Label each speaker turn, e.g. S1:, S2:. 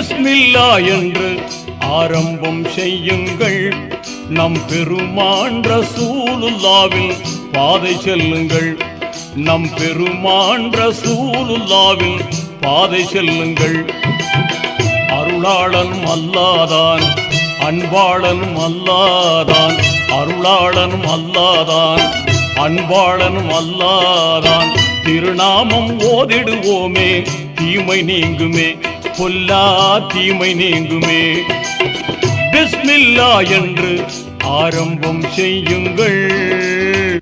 S1: பிஸ்மில்லா என்று ஆரம்பம் செய்யுங்கள். நம் பெருமான் ரசூலுல்லாவின் பாதை செல்லுங்கள். நம் பெருமான் ரசூலுல்லாவின் பாதை செல்லுங்கள். அருளாளன் அல்லாதான், அன்பாளன் அல்லாதான், அருளாளன் அல்லாதான், அன்பாளன் அல்லாதான். திருநாமம் ஓதிடுவோமே, தீமை நீங்குமே, பொல்லா தீமை நீங்குமே. பிஸ்மில்லா என்று ஆரம்பம் செய்யுங்கள்.